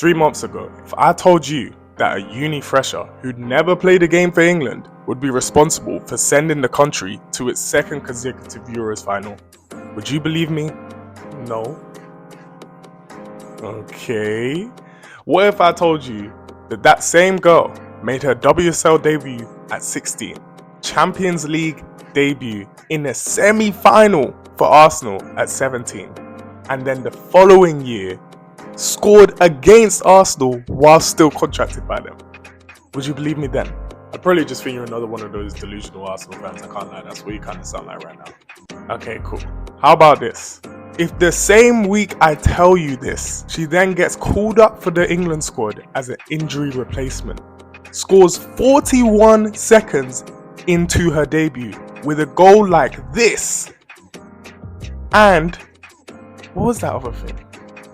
3 months ago, if I told you that a uni fresher who'd never played a game for England would be responsible for sending the country to its second consecutive Euros final, would you believe me? No. Okay. What if I told you that that same girl made her WSL debut at 16, Champions League debut in a semi-final for Arsenal at 17, and then the following year scored against Arsenal while still contracted by them? Would you believe me then? I probably just think you're another one of those delusional Arsenal fans. I can't lie, that's what you kind of sound like right now. Okay, cool. How about this? If the same week I tell you this, she then gets called up for the England squad as an injury replacement, scores 41 seconds into her debut with a goal like this, and what was that other thing?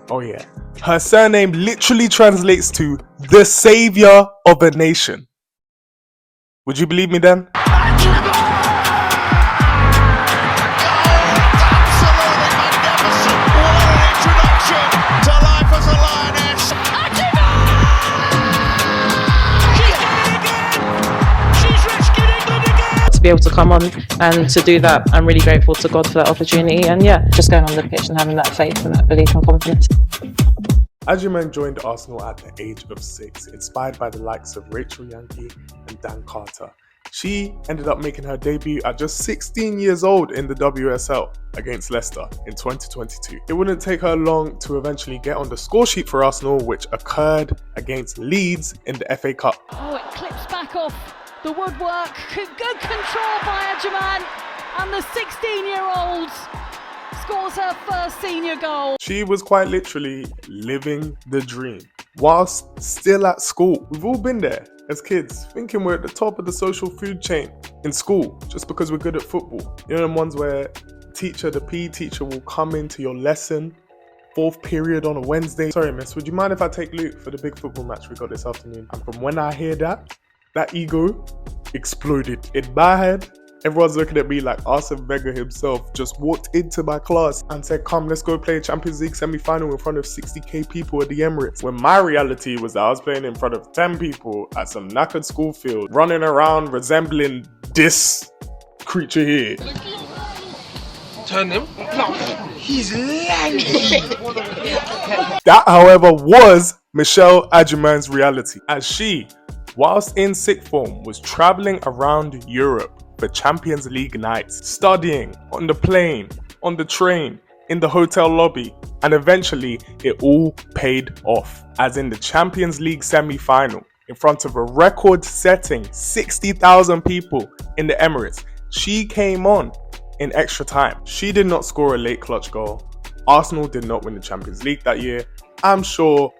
Oh yeah, her surname literally translates to the savior of a nation. Would you believe me then? To be able to come on and to do that, I'm really grateful to God for that opportunity, and yeah, just going on the pitch and having that faith and that belief and confidence. Agyemang joined Arsenal at the age of 6, inspired by the likes of Rachel Yankee and Dan Carter. She ended up making her debut at just 16 years old in the WSL against Leicester in 2022. It wouldn't take her long to eventually get on the score sheet for Arsenal, which occurred against Leeds in the FA Cup. Oh, it clips back off the woodwork. Good control by Agyemang, and the 16-year-old scores her first senior goal. She was quite literally living the dream whilst still at school. We've all been there as kids, thinking we're at the top of the social food chain in school just because we're good at football. You know, them ones where the PE teacher will come into your lesson, 4th period on a Wednesday. Sorry miss, would you mind if I take Luke for the big football match we got this afternoon? And from when I hear that ego exploded in my head. Everyone's looking at me like Arsene Wenger himself just walked into my class and said, come, let's go play a Champions League semi-final in front of 60k people at the Emirates. When my reality was that I was playing in front of 10 people at some knackered school field, running around resembling this creature here. Turn him. No, he's lanky. That, however, was Michelle Agyemang's reality, as she, whilst in sixth form, was travelling around Europe for Champions League nights, studying on the plane, on the train, in the hotel lobby, and eventually it all paid off, as in the Champions League semi-final in front of a record-setting 60,000 people in the Emirates. She came on in extra time. She did not score a late clutch goal. Arsenal did not win the Champions League that year. I'm sure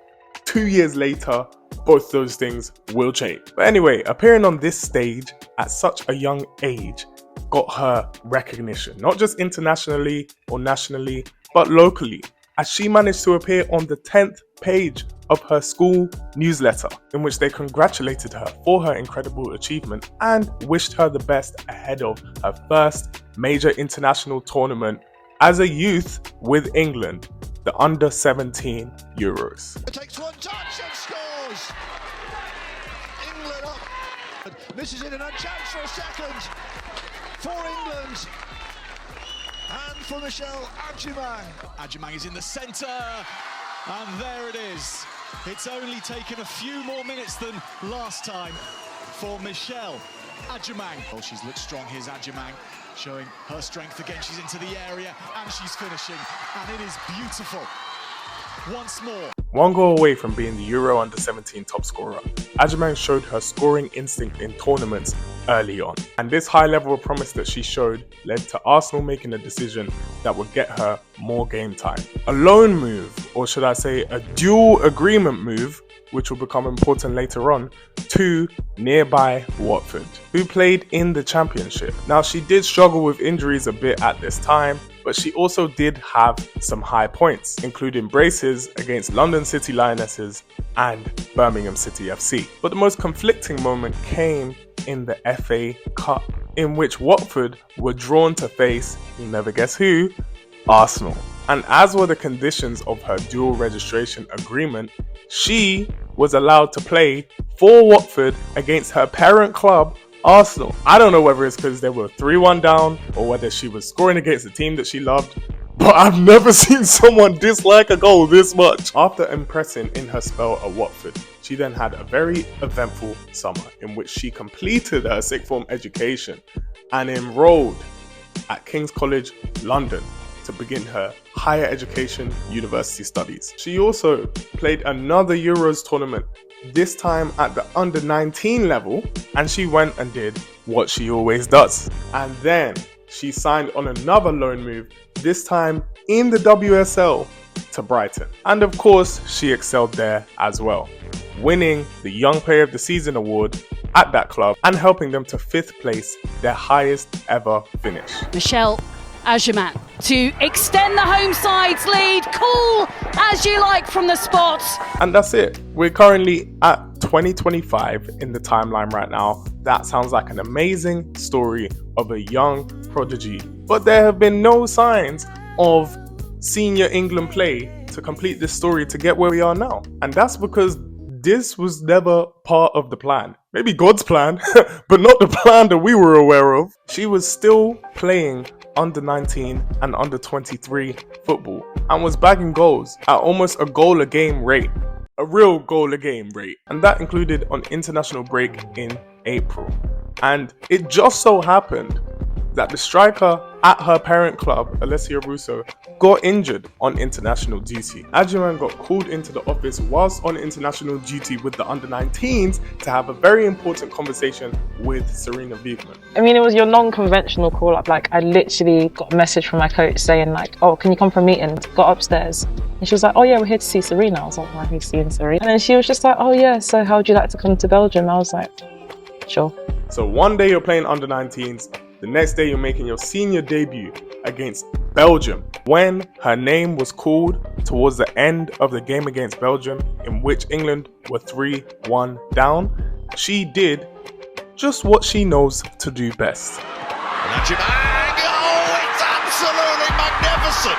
2 years later, both those things will change. But anyway, appearing on this stage at such a young age got her recognition, not just internationally or nationally, but locally, as she managed to appear on the 10th page of her school newsletter, in which they congratulated her for her incredible achievement and wished her the best ahead of her first major international tournament as a youth with England, the under-17 Euros. It takes one touch and scores! England up. Misses it, and a chance for a second for England. And for Michelle Agyemang. Agyemang is in the centre, and there it is. It's only taken a few more minutes than last time for Michelle Agyemang. Oh, she's looked strong. Here's Agyemang showing her strength again. She's into the area and she's finishing, and it is beautiful. Once more. One goal away from being the Euro under-17 top scorer, Agyemang showed her scoring instinct in tournaments early on, and this high level of promise that she showed led to Arsenal making a decision that would get her more game time. A loan move, or should I say a dual agreement move, which will become important later on, to nearby Watford, who played in the Championship. Now, she did struggle with injuries a bit at this time, but she also did have some high points, including braces against London City Lionesses and Birmingham City FC. But the most conflicting moment came in the FA Cup, in which Watford were drawn to face, you'll never guess who, Arsenal. And as were the conditions of her dual registration agreement, she was allowed to play for Watford against her parent club, Arsenal. I don't know whether it's because they were 3-1 down or whether she was scoring against a team that she loved, but I've never seen someone dislike a goal this much. After impressing in her spell at Watford, she then had a very eventful summer in which she completed her sixth form education and enrolled at King's College, London, to begin her higher education university studies. She also played another Euros tournament, this time at the under-19 level, and she went and did what she always does. And then she signed on another loan move, this time in the WSL, to Brighton. And of course, she excelled there as well, winning the Young Player of the Season award at that club and helping them to 5th place, their highest ever finish. Michelle Agyemang to extend the home side's lead. Cool as you like from the spot. And that's it. We're currently at 2025 in the timeline right now. That sounds like an amazing story of a young prodigy, but there have been no signs of senior England play to complete this story to get where we are now. And that's because this was never part of the plan. Maybe God's plan, but not the plan that we were aware of. She was still playing under 19 and under 23 football and was bagging goals at almost a goal a game rate. A real goal a game rate. And that included on international break in April. And it just so happened that the striker at her parent club, Alessia Russo, got injured on international duty. Agyemang got called into the office whilst on international duty with the under-19s to have a very important conversation with Serena Wiegmann. I mean, it was your non-conventional call-up. Like, I literally got a message from my coach saying, like, oh, can you come for a meeting? Got upstairs. And she was like, oh yeah, we're here to see Serena. I was like, why are we seeing Serena? And then she was just like, oh yeah, so how would you like to come to Belgium? I was like, sure. So one day you're playing under-19s, the next day you're making your senior debut against Belgium. When her name was called towards the end of the game against Belgium, in which England were 3-1 down, she did just what she knows to do best. Oh, it's absolutely magnificent!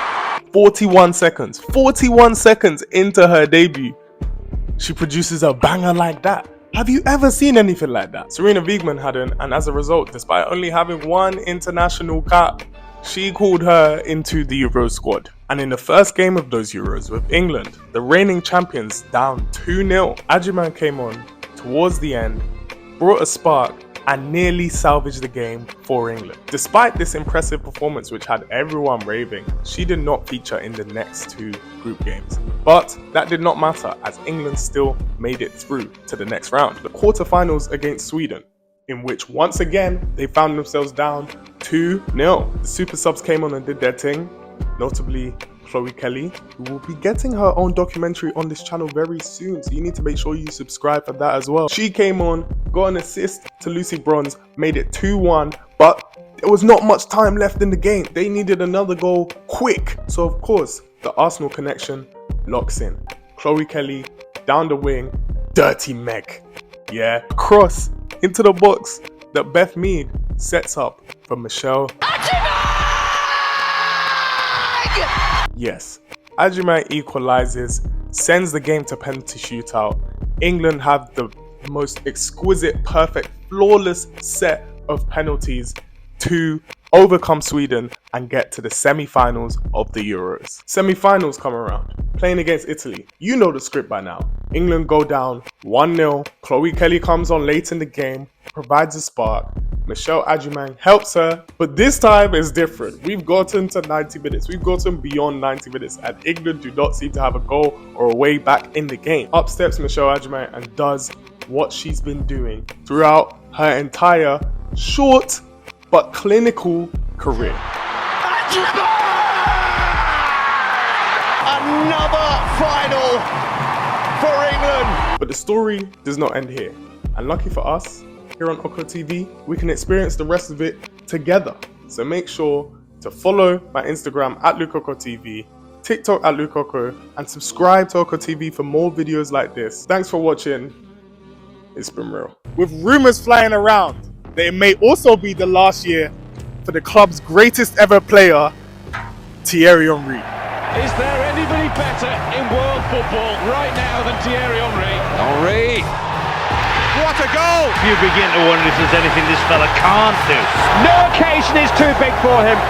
41 seconds into her debut, she produces a banger like that. Have you ever seen anything like that? Serena Wiegmann hadn't, and as a result, despite only having one international cap, she called her into the Euro squad. And in the first game of those Euros with England, the reigning champions down 2-0, Agyemang came on towards the end, brought a spark, and nearly salvaged the game for England. Despite this impressive performance which had everyone raving, she did not feature in the next 2 group games. But that did not matter as England still made it through to the next round, the quarterfinals against Sweden, in which once again they found themselves down 2-0. The super subs came on and did their thing, notably Chloe Kelly, who will be getting her own documentary on this channel very soon, so you need to make sure you subscribe for that as well. She came on, got an assist to Lucy Bronze, made it 2-1, but there was not much time left in the game. They needed another goal quick. So of course, the Arsenal connection locks in. Chloe Kelly, down the wing, dirty Meg. Yeah, cross into the box that Beth Mead sets up for Michelle. Yes, Agyemang equalizes, sends the game to penalty shootout. England have the most exquisite, perfect, flawless set of penalties to overcome Sweden and get to the semi-finals of the Euros. Semi-finals come around, playing against Italy. You know the script by now. England go down 1-0. Chloe Kelly comes on late in the game, provides a spark. Michelle Agyemang helps her, but this time is different. We've gotten to 90 minutes. We've gotten beyond 90 minutes, and England do not seem to have a goal or a way back in the game. Up steps Michelle Agyemang and does what she's been doing throughout her entire short but clinical career. Another final for England. But the story does not end here. And lucky for us, here on Oko TV, we can experience the rest of it together. So make sure to follow my Instagram at Luke Okosieme, TikTok at Luke Oko, and subscribe to Oko TV for more videos like this. Thanks for watching. It's been real. With rumors flying around that it may also be the last year for the club's greatest ever player, Thierry Henry. Is there anybody better in world football right now than Thierry Henry? Henry! What a goal! You begin to wonder if there's anything this fella can't do. No occasion is too big for him.